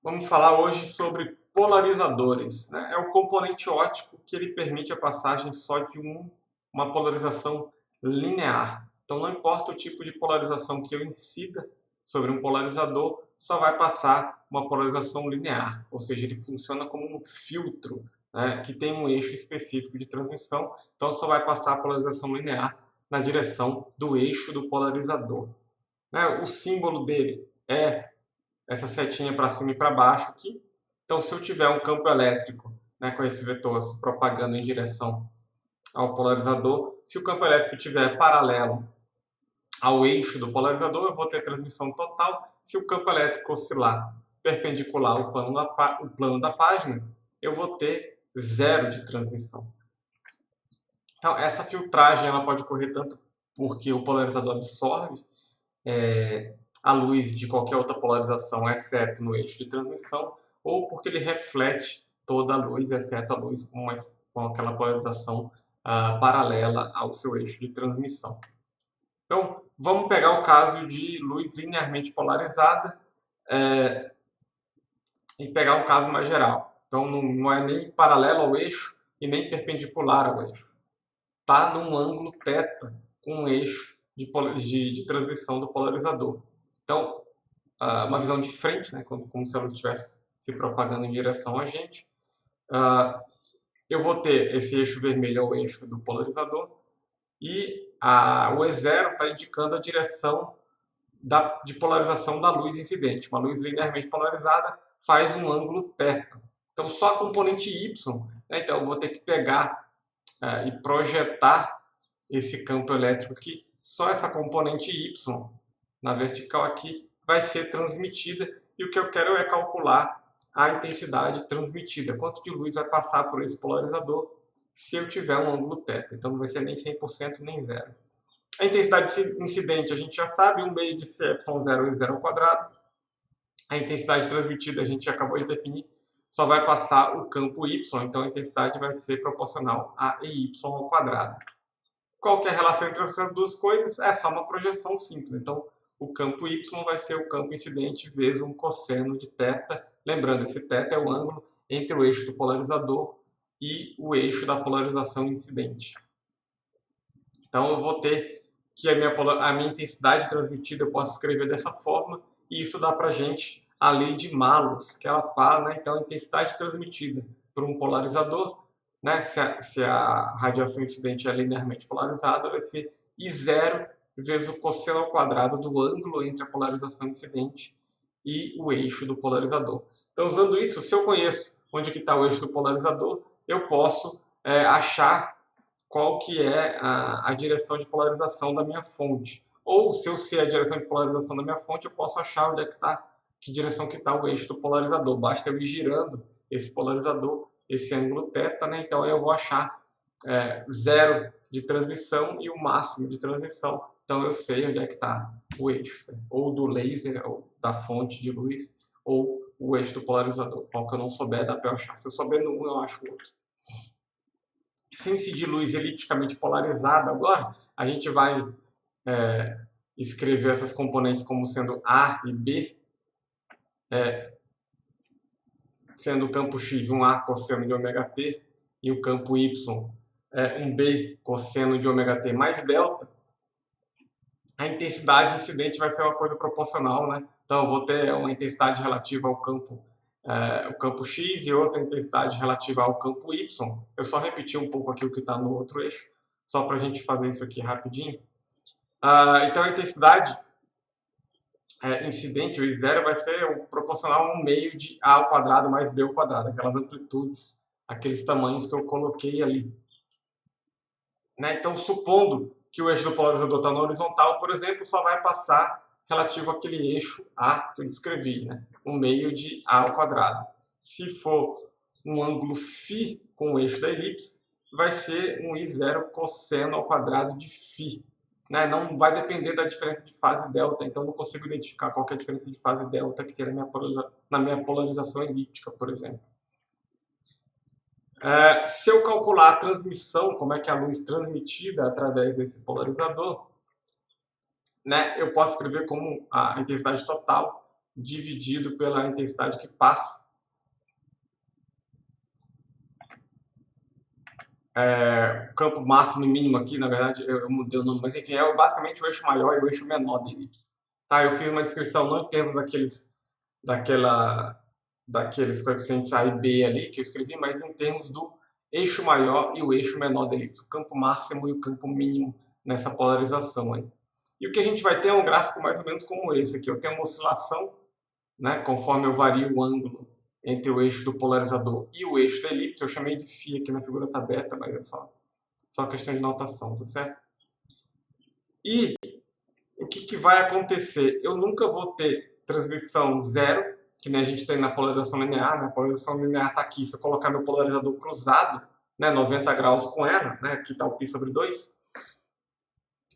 Vamos falar hoje sobre polarizadores, né? É o componente óptico que ele permite a passagem só de uma polarização linear. Então, não importa o tipo de polarização que eu incida sobre um polarizador, só vai passar uma polarização linear, ou seja, ele funciona como um filtro, né, que tem um eixo específico de transmissão, então só vai passar a polarização linear na direção do eixo do polarizador, né? O símbolo dele é essa setinha para cima e para baixo aqui. Então, se eu tiver um campo elétrico, né, com esse vetor se propagando em direção ao polarizador, se o campo elétrico estiver paralelo ao eixo do polarizador, eu vou ter transmissão total. Se o campo elétrico oscilar perpendicular ao plano da página, eu vou ter zero de transmissão. Então, essa filtragem ela pode ocorrer tanto porque o polarizador absorve a luz de qualquer outra polarização, exceto no eixo de transmissão, ou porque ele reflete toda a luz, exceto a luz com aquela polarização paralela ao seu eixo de transmissão. Então, vamos pegar o caso de luz linearmente polarizada e pegar um caso mais geral. Então, não é nem paralelo ao eixo e nem perpendicular ao eixo. Está num ângulo θ com o eixo de transmissão do polarizador. Então, uma visão de frente, né, como se ela estivesse se propagando em direção a gente. Eu vou ter esse eixo vermelho é o eixo do polarizador e o E0 está indicando a direção de polarização da luz incidente. Uma luz linearmente polarizada faz um ângulo θ. Então, só a componente Y, né, então eu vou ter que pegar e projetar esse campo elétrico aqui, só essa componente Y na vertical aqui vai ser transmitida e o que eu quero é calcular a intensidade transmitida, quanto de luz vai passar por esse polarizador se eu tiver um ângulo θ. Então não vai ser nem 100% nem zero. A intensidade incidente a gente já sabe, 1 meio de CY0 e 0 ao quadrado. A intensidade transmitida a gente já acabou de definir, só vai passar o campo Y, então a intensidade vai ser proporcional a EY ao quadrado. Qual que é a relação entre essas duas coisas? É só uma projeção simples. Então, o campo Y vai ser o campo incidente vezes um cosseno de θ. Lembrando, esse θ é o ângulo entre o eixo do polarizador e o eixo da polarização incidente. Então, eu vou ter que a minha intensidade transmitida eu posso escrever dessa forma, e isso dá para a gente a lei de Malus, que ela fala, né? Então, a intensidade transmitida por um polarizador, né, se a radiação incidente é linearmente polarizada, vai ser I0 vezes o cosseno ao quadrado do ângulo entre a polarização incidente e o eixo do polarizador. Então, usando isso, se eu conheço onde está o eixo do polarizador, eu posso achar qual que é a direção de polarização da minha fonte. Ou, se eu sei a direção de polarização da minha fonte, eu posso achar onde é que está, que direção que está o eixo do polarizador. Basta eu ir girando esse polarizador, esse ângulo θ, né? Então eu vou achar zero de transmissão e o máximo de transmissão. Então eu sei onde é que está o eixo, né? Ou do laser, ou da fonte de luz, ou o eixo do polarizador. Qual que eu não souber, dá para eu achar. Se eu souber no um, eu acho o outro. Se incidir luz elipticamente polarizada agora, a gente vai escrever essas componentes como sendo A e B, sendo o campo X um A cosseno de ômega-t e o campo Y um B cosseno de ômega-t mais delta. A intensidade incidente vai ser uma coisa proporcional, né? Então eu vou ter uma intensidade relativa ao campo o campo X e outra intensidade relativa ao campo Y. Eu só repeti um pouco aqui o que está no outro eixo, só para a gente fazer isso aqui rapidinho. Então a intensidade incidente, o I0, vai ser proporcional a 1 meio de A ao quadrado mais B ao quadrado, aquelas amplitudes, aqueles tamanhos que eu coloquei ali. Né? Então, supondo que o eixo do polarizador está na horizontal, por exemplo, só vai passar relativo àquele eixo A que eu descrevi, né? 1 meio de A ao quadrado. Se for um ângulo φ com o eixo da elipse, vai ser um I0 cosseno ao quadrado de φ. Né? Não vai depender da diferença de fase delta, então não consigo identificar qual é a diferença de fase delta que tem na minha polarização elíptica, por exemplo. Se eu calcular a transmissão, como é que a luz é transmitida através desse polarizador, né, eu posso escrever como a intensidade total dividido pela intensidade que passa. O campo máximo e mínimo aqui, na verdade, eu mudei o nome, mas enfim, é basicamente o eixo maior e o eixo menor da elipse. Tá, eu fiz uma descrição não em termos daqueles coeficientes A e B ali que eu escrevi, mas em termos do eixo maior e o eixo menor da elipse, o campo máximo e o campo mínimo nessa polarização aí. E o que a gente vai ter é um gráfico mais ou menos como esse aqui. Eu tenho uma oscilação, né, conforme eu vario o ângulo entre o eixo do polarizador e o eixo da elipse. Eu chamei de φ aqui na figura tá beta, mas é só questão de notação, tá certo? E o que vai acontecer? Eu nunca vou ter transmissão zero, que nem a gente tem na polarização linear, né? A polarização linear está aqui. Se eu colocar meu polarizador cruzado, né, 90 graus com ela, né, aqui está o π sobre 2,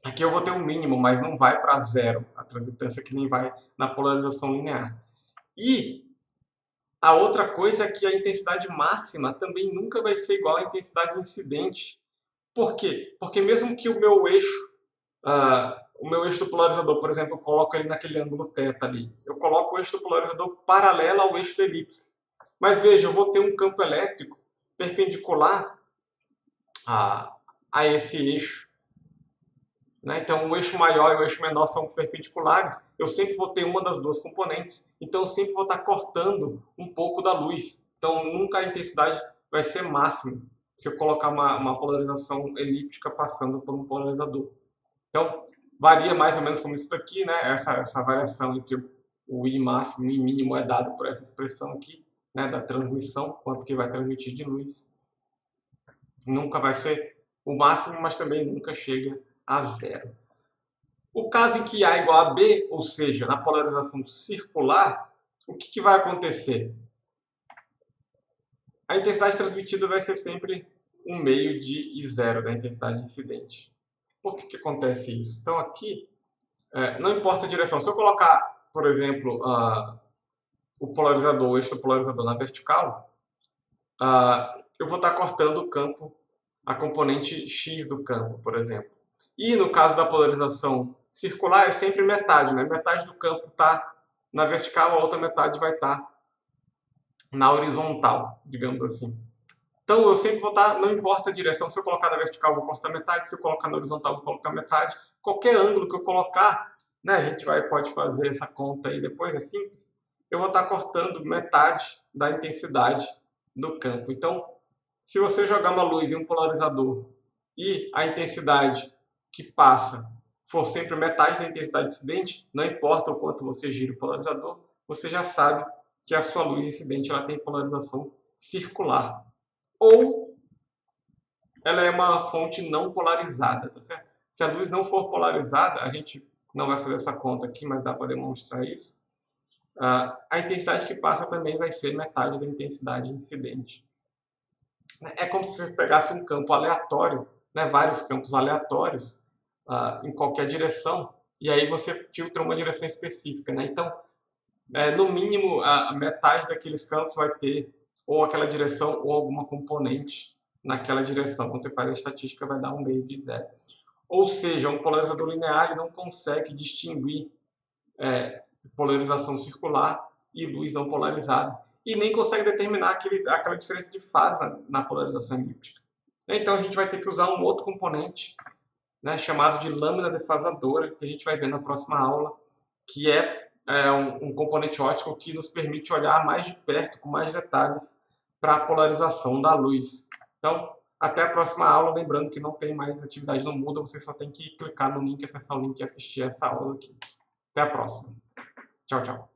aqui eu vou ter um mínimo, mas não vai para zero a transmitância, que nem vai na polarização linear. E a outra coisa é que a intensidade máxima também nunca vai ser igual à intensidade incidente. Por quê? Porque mesmo que o meu eixo do polarizador, por exemplo, eu coloco ele naquele ângulo θ ali. Eu coloco o eixo do polarizador paralelo ao eixo da elipse. Mas veja, eu vou ter um campo elétrico perpendicular a esse eixo. Né? Então, o eixo maior e o eixo menor são perpendiculares. Eu sempre vou ter uma das duas componentes. Então, eu sempre vou estar cortando um pouco da luz. Então, nunca a intensidade vai ser máxima se eu colocar uma polarização elíptica passando por um polarizador. Então, varia mais ou menos como isso aqui, né? Essa variação entre o I máximo e I mínimo é dado por essa expressão aqui, né? Da transmissão, quanto que vai transmitir de luz. Nunca vai ser o máximo, mas também nunca chega a zero. O caso em que A igual a B, ou seja, na polarização circular, o que vai acontecer? A intensidade transmitida vai ser sempre um meio de I0 da intensidade incidente. Por que acontece isso? Então aqui, não importa a direção. Se eu colocar, por exemplo, o eixo do polarizador na vertical, eu vou estar cortando o campo, a componente X do campo, por exemplo. E no caso da polarização circular, é sempre metade, né? Metade do campo está na vertical, a outra metade vai estar na horizontal, digamos assim. Então eu sempre vou estar, não importa a direção, se eu colocar na vertical eu vou cortar metade, se eu colocar na horizontal eu vou colocar metade. Qualquer ângulo que eu colocar, né, a gente pode fazer essa conta aí depois, é simples, eu vou estar cortando metade da intensidade do campo. Então, se você jogar uma luz em um polarizador e a intensidade que passa for sempre metade da intensidade incidente, não importa o quanto você gira o polarizador, você já sabe que a sua luz incidente ela tem polarização circular. Ou ela é uma fonte não polarizada, tá certo? Se a luz não for polarizada, a gente não vai fazer essa conta aqui, mas dá para demonstrar isso. A intensidade que passa também vai ser metade da intensidade incidente. É como se você pegasse um campo aleatório, né, vários campos aleatórios, em qualquer direção, e aí você filtra uma direção específica. Né? Então, no mínimo, a metade daqueles campos vai ter ou aquela direção ou alguma componente naquela direção. Quando você faz a estatística, vai dar um meio de zero. Ou seja, um polarizador linear ele não consegue distinguir polarização circular e luz não polarizada. E nem consegue determinar aquela diferença de fase na polarização elíptica. Então a gente vai ter que usar um outro componente, né, chamado de lâmina defasadora, que a gente vai ver na próxima aula, que é um componente óptico que nos permite olhar mais de perto, com mais detalhes, para a polarização da luz. Então, até a próxima aula, lembrando que não tem mais atividade no Moodle, você só tem que clicar no link, acessar o link e assistir essa aula aqui. Até a próxima. Tchau, tchau.